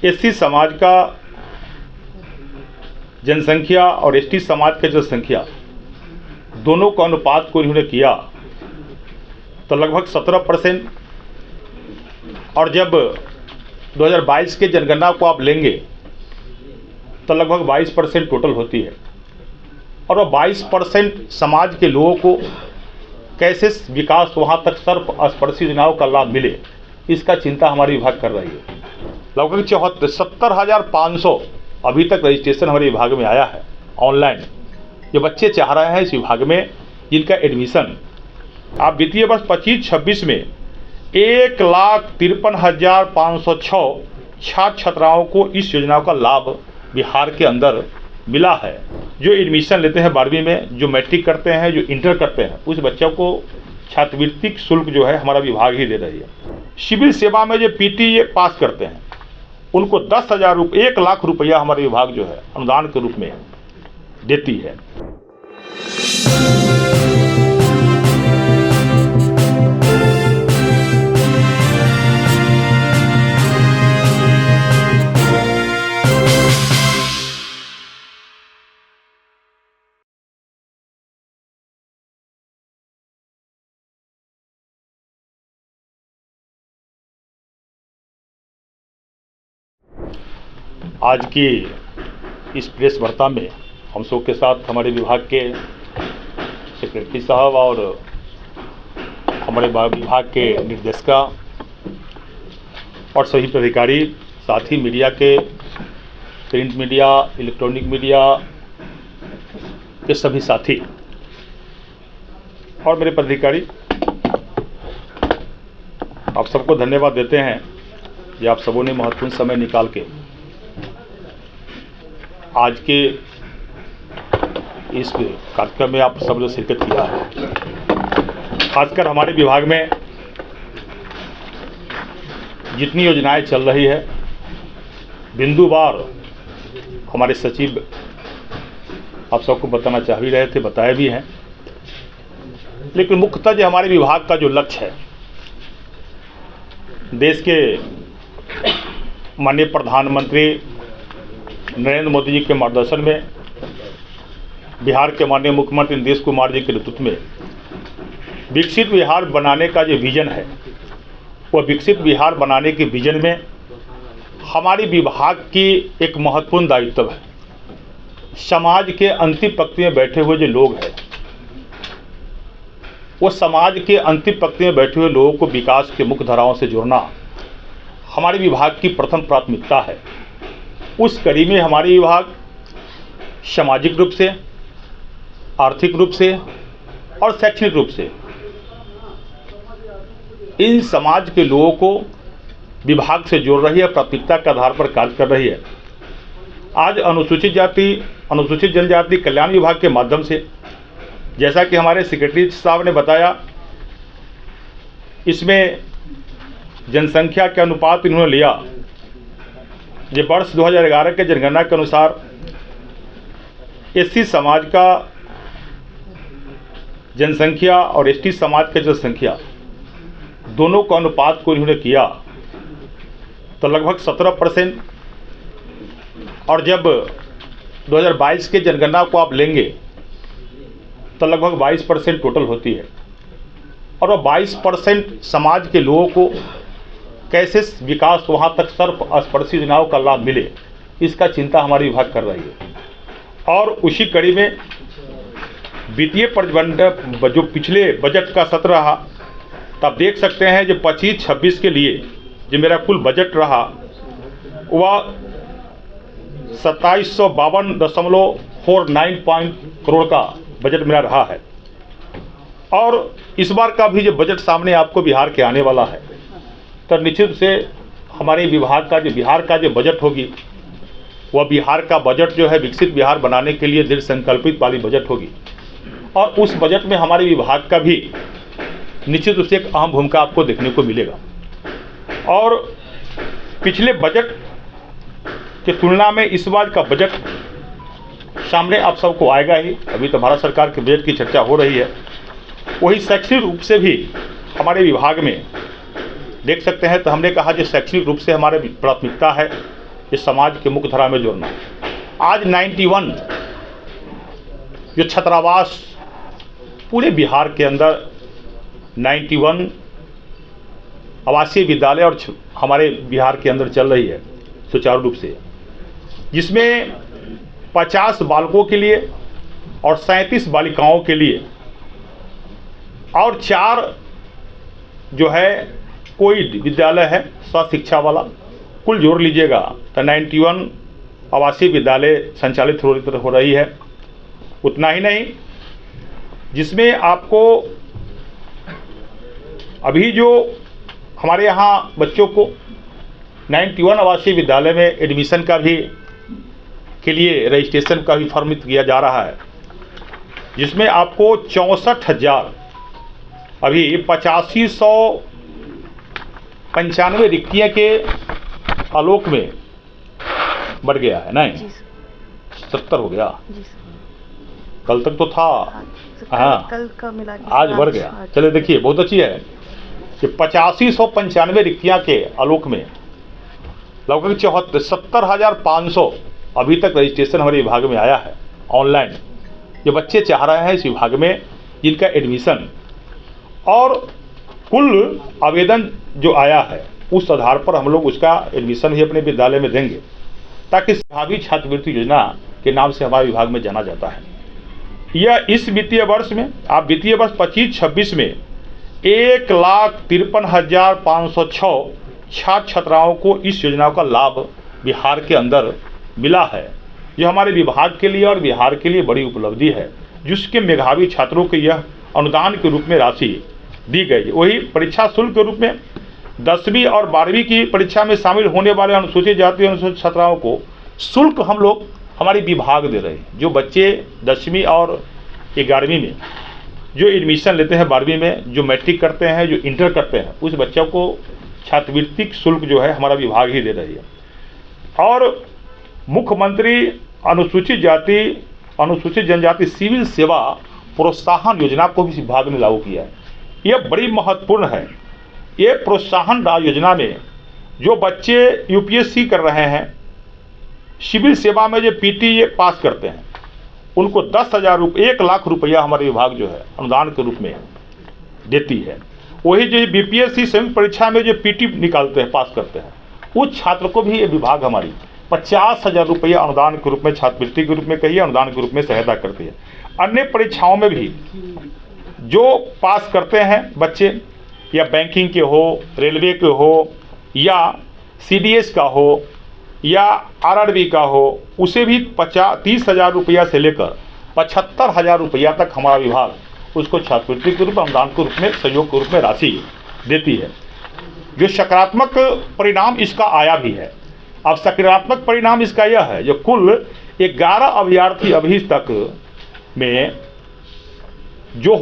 SC समाज का जनसंख्या और एसटी समाज का जनसंख्या दोनों का अनुपात को इन्होंने किया तो लगभग 17%, और जब 2022 के जनगणना को आप लेंगे तो लगभग 22% टोटल होती है। और वह 22% समाज के लोगों को कैसे विकास वहाँ तक सर्वस्पर्शी योजनाओं का लाभ मिले, इसका चिंता हमारे विभाग कर रही है। लगभग 70,500 अभी तक रजिस्ट्रेशन हमारे विभाग में आया है ऑनलाइन। जो बच्चे चाह रहे हैं इस विभाग में जिनका एडमिशन आप वित्तीय वर्ष 25-26 में 1,53,506 छात्र छात्राओं को इस योजनाओं का लाभ बिहार के अंदर मिला है। जो एडमिशन लेते हैं 12वीं में, जो मैट्रिक करते हैं, जो इंटर करते हैं, उस बच्चों को छात्रवृत्ति शुल्क जो है हमारा विभाग ही दे रही है। सिविल सेवा में जो पीटी पास करते हैं उनको 1 लाख रुपया हमारे विभाग जो है अनुदान के रूप में देती है। आज की इस प्रेस वार्ता में हम सब के साथ हमारे विभाग के सेक्रेटरी साहब और हमारे विभाग के निर्देशिका और सभी पदाधिकारी, साथ ही मीडिया के, प्रिंट मीडिया, इलेक्ट्रॉनिक मीडिया के सभी साथी और मेरे पदाधिकारी, आप सबको धन्यवाद देते हैं कि आप सबों ने महत्वपूर्ण समय निकाल के आज के इस कार्यक्रम में आप सब लोग शिरकत किया है। खासकर हमारे विभाग में जितनी योजनाएं चल रही है, बिंदुवार हमारे सचिव आप सबको बताना चाह भी रहे थे, बताए भी हैं। लेकिन मुख्यतः जो हमारे विभाग का जो लक्ष्य है, देश के माननीय प्रधानमंत्री नरेंद्र मोदी जी के मार्गदर्शन में, बिहार के माननीय मुख्यमंत्री नीतीश कुमार जी के नेतृत्व में विकसित बिहार बनाने का जो विजन है, वह विकसित बिहार बनाने के विजन में हमारे विभाग की एक महत्वपूर्ण दायित्व है। समाज के अंतिम पंक्ति में बैठे हुए जो लोग हैं, वो समाज के अंतिम पंक्ति में बैठे हुए लोगों को विकास के मुख्य धाराओं से जोड़ना हमारे विभाग की प्रथम प्राथमिकता है। उस कड़ी में हमारे विभाग सामाजिक रूप से, आर्थिक रूप से और शैक्षणिक रूप से इन समाज के लोगों को विभाग से जोड़ रही है, प्राथमिकता के आधार पर कार्य कर रही है। आज अनुसूचित जाति, अनुसूचित जनजाति कल्याण विभाग के माध्यम से, जैसा कि हमारे सेक्रेटरी साहब ने बताया, इसमें जनसंख्या के अनुपात इन्होंने लिया। जो वर्ष 2011 के जनगणना के अनुसार एससी समाज का जनसंख्या और एसटी समाज का जनसंख्या दोनों का अनुपात को इन्होंने किया तो लगभग 17%, और जब 2022 के जनगणना को आप लेंगे तो लगभग 22% टोटल होती है। और वह 22% समाज के लोगों को कैसे विकास वहाँ तक सर्वस्पर्शी योजनाओं का लाभ मिले, इसका चिंता हमारे विभाग कर रही है। और उसी कड़ी में वित्तीय प्रबंधन जो पिछले बजट का सत्र रहा, तब देख सकते हैं जो 25-26 के लिए जो मेरा कुल बजट रहा वह 2752.49 करोड़ का बजट मेरा रहा है। और इस बार का भी जो बजट सामने आपको बिहार के आने वाला है, तो निश्चित से हमारे विभाग का जो बिहार का जो बजट होगी, वह बिहार का बजट जो है विकसित बिहार बनाने के लिए दृढ़ संकल्पित वाली बजट होगी। और उस बजट में हमारे विभाग का भी निश्चित रूप से एक अहम भूमिका आपको देखने को मिलेगा। और पिछले बजट की तुलना में इस बार का बजट सामने आप सबको आएगा ही। अभी तो भारत सरकार के बजट की चर्चा हो रही है। वही शैक्षणिक रूप से भी हमारे विभाग में देख सकते हैं, तो हमने कहा जो शैक्षणिक रूप से हमारे प्राथमिकता है इस समाज के मुख्य धारा में जोड़ना। आज 91 जो छात्रावास पूरे बिहार के अंदर 91 आवासीय विद्यालय और हमारे बिहार के अंदर चल रही है सुचारू रूप से, जिसमें 50 बालकों के लिए और 37 बालिकाओं के लिए और 4 जो है कोई विद्यालय है स्वास्थ्य शिक्षा वाला, कुल जोड़ लीजिएगा तो 91 आवासीय विद्यालय संचालित हो रही है। उतना ही नहीं, जिसमें आपको अभी जो हमारे यहाँ बच्चों को 91 आवासीय विद्यालय में एडमिशन का भी के लिए रजिस्ट्रेशन का भी फॉर्म किया जा रहा है, जिसमें आपको 64,000 अभी 8595 रिक्तियाँ के आलोक में बढ़ गया है। नहीं 70 हो गया, कल तक तो था, हाँ कल का मिला आज बढ़ गया। चलिए देखिए बहुत अच्छी है कि 8595 रिक्तियाँ के आलोक में लगभग 70,500 अभी तक रजिस्ट्रेशन हमारे विभाग में आया है ऑनलाइन। जो बच्चे चाह रहे हैं इस विभाग में जिनका एडमिशन, और कुल आवेदन जो आया है उस आधार पर हम लोग उसका एडमिशन भी अपने विद्यालय में देंगे, ताकि भावी छात्रवृत्ति योजना के नाम से हमारे विभाग में जाना जाता है। यह इस वित्तीय वर्ष में आप वित्तीय वर्ष 25-26 में 1,53,506 छात्र छात्राओं को इस योजना का लाभ बिहार के अंदर मिला है। यह हमारे विभाग के लिए और बिहार के लिए बड़ी उपलब्धि है, जिसके मेधावी छात्रों को यह अनुदान के रूप में राशि दी गई। वही परीक्षा शुल्क के रूप में 10वीं और 12वीं की परीक्षा में शामिल होने वाले अनुसूचित जाति अनुसूचित छात्राओं को शुल्क हम लोग हमारे विभाग दे रहे हैं। जो बच्चे 10वीं और 11वीं में जो एडमिशन लेते हैं, 12वीं में जो मैट्रिक करते हैं, जो इंटर करते हैं, उस बच्चों को छात्रवृत्ति शुल्क जो है हमारा विभाग ही दे रही है। और मुख्यमंत्री अनुसूचित जाति अनुसूचित जनजाति सिविल सेवा प्रोत्साहन योजना को भी विभाग ने लागू किया है। यह बड़ी महत्वपूर्ण है। ये प्रोत्साहन योजना में जो बच्चे यूपीएससी कर रहे हैं, सिविल सेवा में जो पीटी पास करते हैं, उनको 10,000 रुपये 1 लाख रुपया हमारे विभाग जो है अनुदान के रूप में देती है। वही जो बीपीएससी संयुक्त परीक्षा में जो पीटी निकालते हैं, पास करते हैं, उस छात्र को भी ये विभाग हमारी 50,000 रुपया अनुदान के रूप में, छात्रवृत्ति के रूप में कहिए, अनुदान के रूप में सहायता करती है। अन्य परीक्षाओं में भी जो पास करते हैं बच्चे, या बैंकिंग के हो, रेलवे के हो, या सीडीएस का हो, या आरआरबी का हो, उसे भी 30,000 रुपया से लेकर 75,000 रुपया तक हमारा विभाग उसको छात्रवृत्ति के रूप में, अनुदान के रूप में, सहयोग के रूप में राशि देती है। जो सकारात्मक परिणाम इसका आया भी है। अब सकारात्मक परिणाम इसका यह है, जो कुल 11 अभ्यर्थी अभी तक में जो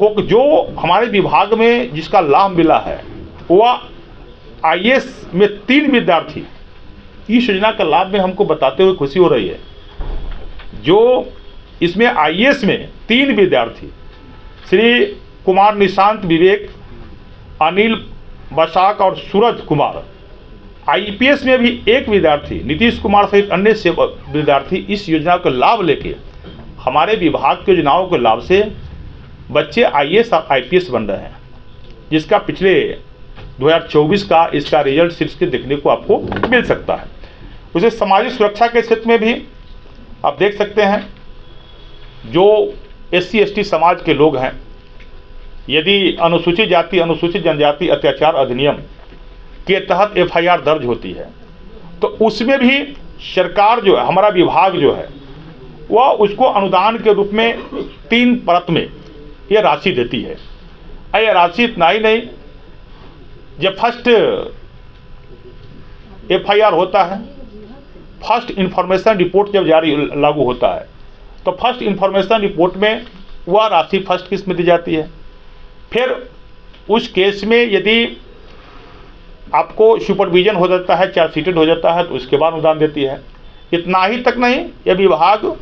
हमारे विभाग में जिसका लाभ मिला है, वह आईएएस में 3 विद्यार्थी इस योजना का लाभ में हमको बताते हुए खुशी हो रही है। जो इसमें आईएएस में 3 विद्यार्थी, श्री कुमार निशांत विवेक, अनिल बसाक और सूरज कुमार। आईपीएस में भी 1 विद्यार्थी, नीतीश कुमार सहित अन्य विद्यार्थी इस योजना का लाभ लेके हमारे विभाग की योजनाओं के लाभ से बच्चे आईएएस और आईपीएस बन रहे हैं, जिसका पिछले 2024 का इसका रिजल्ट शीट्स के देखने को आपको मिल सकता है। उसे सामाजिक सुरक्षा के क्षेत्र में भी आप देख सकते हैं, जो एससी एसटी समाज के लोग हैं, यदि अनुसूचित जाति अनुसूचित जनजाति अत्याचार अधिनियम के तहत एफआईआर दर्ज होती है, तो उसमें भी सरकार जो है, हमारा विभाग जो है, वह उसको अनुदान के रूप में 3 परत में यह राशि देती है। यह राशि इतना ही नहीं, जब फर्स्ट एफआईआर होता है, फर्स्ट इंफॉर्मेशन रिपोर्ट जब जारी लागू होता है, तो फर्स्ट इंफॉर्मेशन रिपोर्ट में वह राशि फर्स्ट किस्त में दी जाती है। फिर उस केस में यदि आपको सुपरविजन हो जाता है, चार्जशीटेड हो जाता है, तो उसके बाद अनुदान देती है। इतना ही तक नहीं, यह विभाग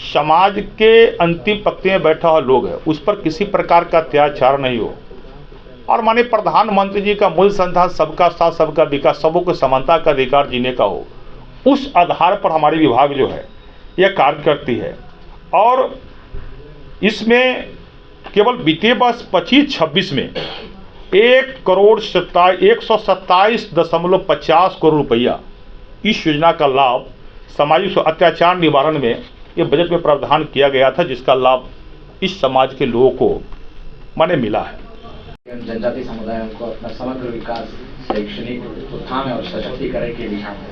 समाज के अंतिम पंक्ति में बैठा हुआ लोग है, उस पर किसी प्रकार का अत्याचार नहीं हो, और माननीय प्रधानमंत्री जी का मूल संधान सबका साथ सबका विकास, सबों को समानता का अधिकार जीने का हो, उस आधार पर हमारी विभाग जो है यह कार्य करती है। और इसमें केवल बीते वर्ष 25-26 में 1,127.50 करोड़ रुपया इस योजना का लाभ सामाजिक अत्याचार निवारण में ये बजट में प्रावधान किया गया था, जिसका लाभ इस समाज के लोगों को माने मिला है। जनजाति समुदायों को अपना समग्र विकास, शैक्षणिक उत्थान और सशक्तिकरण की दिशा में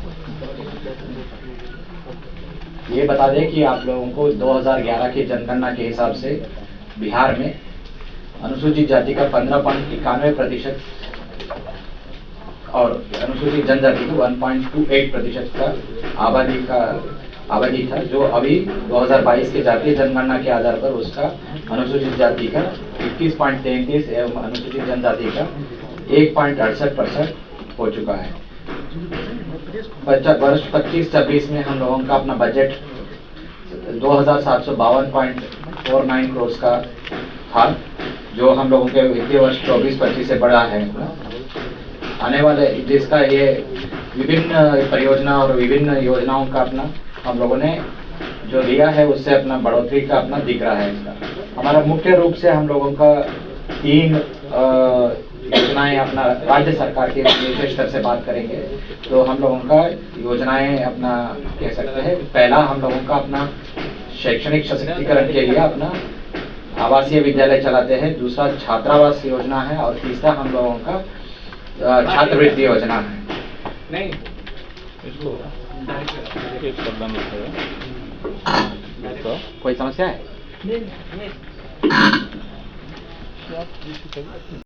ये बता दें कि आप लोगों को 2011 की जनगणना के हिसाब से बिहार में अनुसूचित जाति का 15.91% और अनुसूचित जनजाति का 1.28% का आबादी था, जो अभी 2022 के जातीय जनगणना के आधार पर उसका अनुसूचित जाति का 21.33 एवं अनुसूचित जनजाति का 1.68% हो चुका है। वर्ष 25-26 में हम लोगों का अपना बजट 2,752.49 करोड़ का था, जो हम लोगों के वित्तीय वर्ष 24-25 से बढ़ा है। आने वाले जिसका ये विभिन्न परियोजना और विभिन्न योजनाओं का अपना हम लोगों ने जो लिया है उससे अपना बढ़ोतरी का अपना दिख रहा है। इसका हमारा मुख्य रूप से हम लोगों का 3 योजनाएं अपना राज्य सरकार के विशेष स्तर से बात करेंगे तो हम लोगों का योजनाएं अपना कह सकते हैं। पहला हम लोगों का अपना शैक्षणिक सशक्तिकरण के लिए अपना आवासीय विद्यालय चलाते हैं, दूसरा छात्रावास योजना है और तीसरा हम लोगों का छात्रवृत्ति योजना है। नहीं इसको एक शब्द में कोई समस्या है?